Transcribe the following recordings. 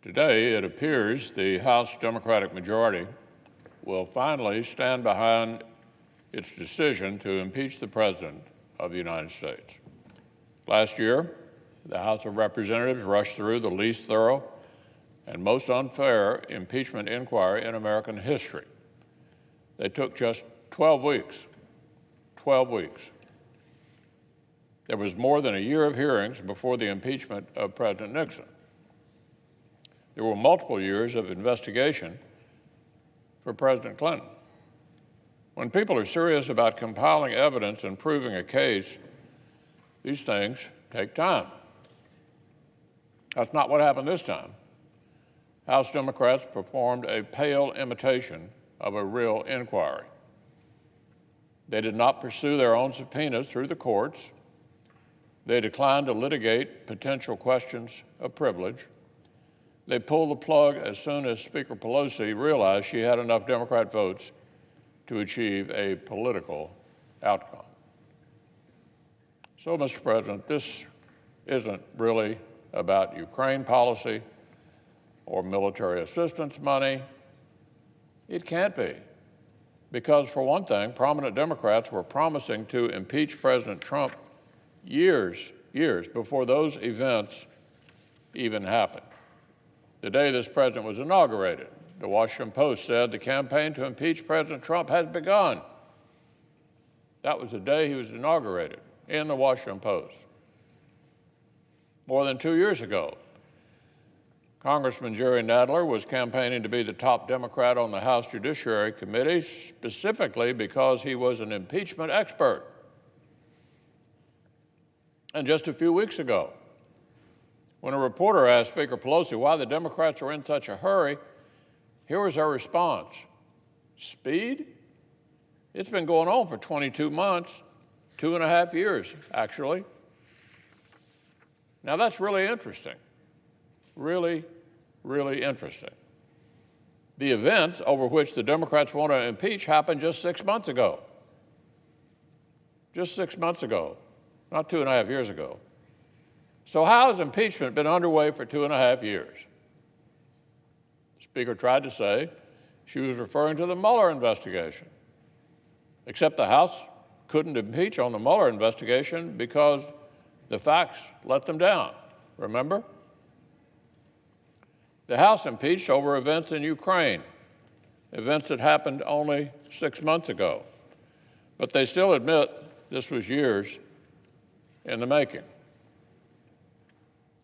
Today, it appears the House Democratic majority will finally stand behind its decision to impeach the President of the United States. Last year, the House of Representatives rushed through the least thorough and most unfair impeachment inquiry in American history. They took just 12 weeks. 12 weeks. There was more than a year of hearings before the impeachment of President Nixon. There were multiple years of investigation for President Clinton. When people are serious about compiling evidence and proving a case, these things take time. That's not what happened this time. House Democrats performed a pale imitation of a real inquiry. They did not pursue their own subpoenas through the courts. They declined to litigate potential questions of privilege. They pulled the plug as soon as Speaker Pelosi realized she had enough Democrat votes to achieve a political outcome. So, Mr. President, this isn't really about Ukraine policy or military assistance money. It can't be, because for one thing, prominent Democrats were promising to impeach President Trump years before those events even happened. The day this president was inaugurated, the Washington Post said the campaign to impeach President Trump has begun. That was the day he was inaugurated in the Washington Post. More than 2 years ago, Congressman Jerry Nadler was campaigning to be the top Democrat on the House Judiciary Committee, specifically because he was an impeachment expert. And just a few weeks ago, when a reporter asked Speaker Pelosi why the Democrats were in such a hurry, here was her response: speed? It's been going on for 22 months, 2.5 years, actually. Now that's really interesting, really interesting. The events over which the Democrats want to impeach happened just 6 months ago. Just 6 months ago, not 2.5 years ago. So how has impeachment been underway for 2.5 years? The Speaker tried to say she was referring to the Mueller investigation, except the House couldn't impeach on the Mueller investigation because the facts let them down, remember? The House impeached over events in Ukraine, events that happened only 6 months ago. But they still admit this was years in the making.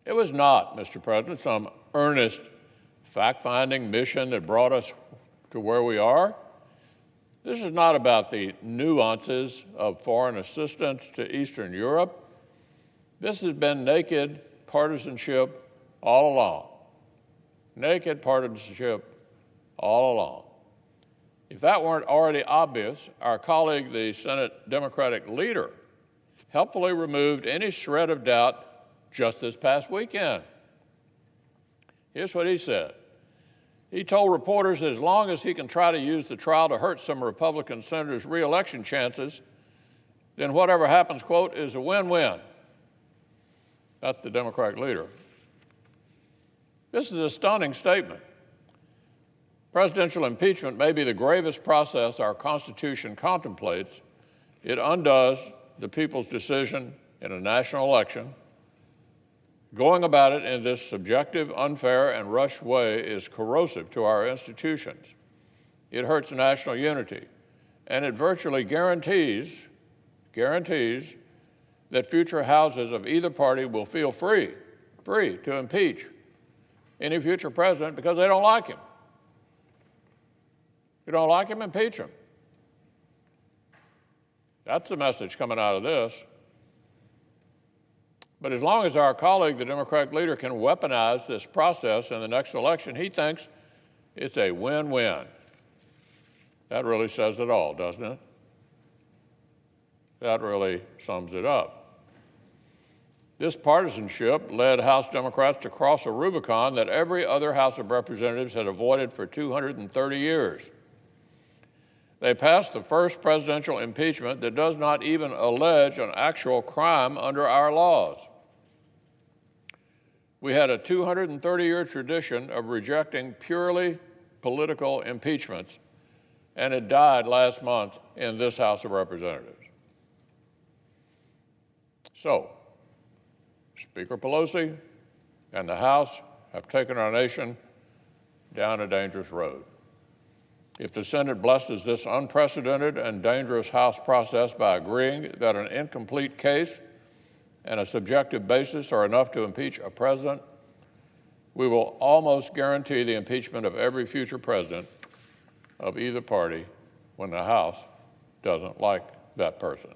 It was not, Mr. President, some earnest fact-finding mission that brought us to where we are. This is not about the nuances of foreign assistance to Eastern Europe. This has been naked partisanship all along. Naked partisanship all along. If that weren't already obvious, our colleague, the Senate Democratic leader, helpfully removed any shred of doubt just this past weekend. Here's what he said. He told reporters that as long as he can try to use the trial to hurt some Republican senators' re-election chances, then whatever happens, quote, is a win-win. That's the Democratic leader. This is a stunning statement. Presidential impeachment may be the gravest process our Constitution contemplates. It undoes the people's decision in a national election. Going about it in this subjective, unfair, and rushed way is corrosive to our institutions. It hurts national unity, and it virtually guarantees that future houses of either party will feel free to impeach any future president because they don't like him. You don't like him, impeach him. That's the message coming out of this. But as long as our colleague, the Democratic leader, can weaponize this process in the next election, he thinks it's a win-win. That really says it all, doesn't it? That really sums it up. This partisanship led House Democrats to cross a Rubicon that every other House of Representatives had avoided for 230 years. They passed the first presidential impeachment that does not even allege an actual crime under our laws. We had a 230-year tradition of rejecting purely political impeachments, and it died last month in this House of Representatives. So, Speaker Pelosi and the House have taken our nation down a dangerous road. If the Senate blesses this unprecedented and dangerous House process by agreeing that an incomplete case and a subjective basis are enough to impeach a president, we will almost guarantee the impeachment of every future president of either party when the House doesn't like that person.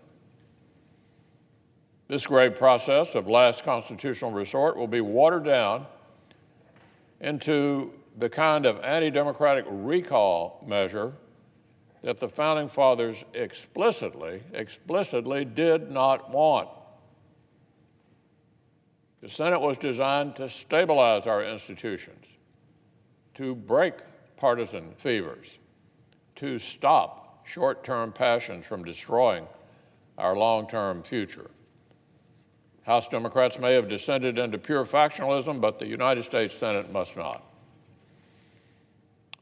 This grave process of last constitutional resort will be watered down into the kind of anti-democratic recall measure that the Founding Fathers explicitly did not want. The Senate was designed to stabilize our institutions, to break partisan fevers, to stop short-term passions from destroying our long-term future. House Democrats may have descended into pure factionalism, but the United States Senate must not.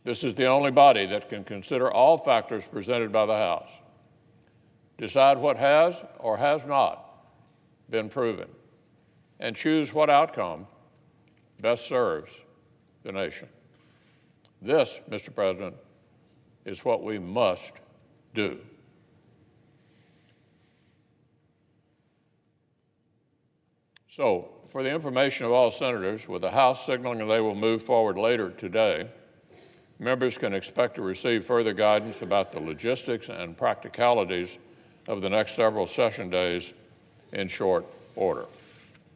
This is the only body that can consider all factors presented by the House, decide what has or has not been proven, and choose what outcome best serves the nation. This, Mr. President, is what we must do. So, for the information of all senators, with the House signaling that they will move forward later today, members can expect to receive further guidance about the logistics and practicalities of the next several session days in short order.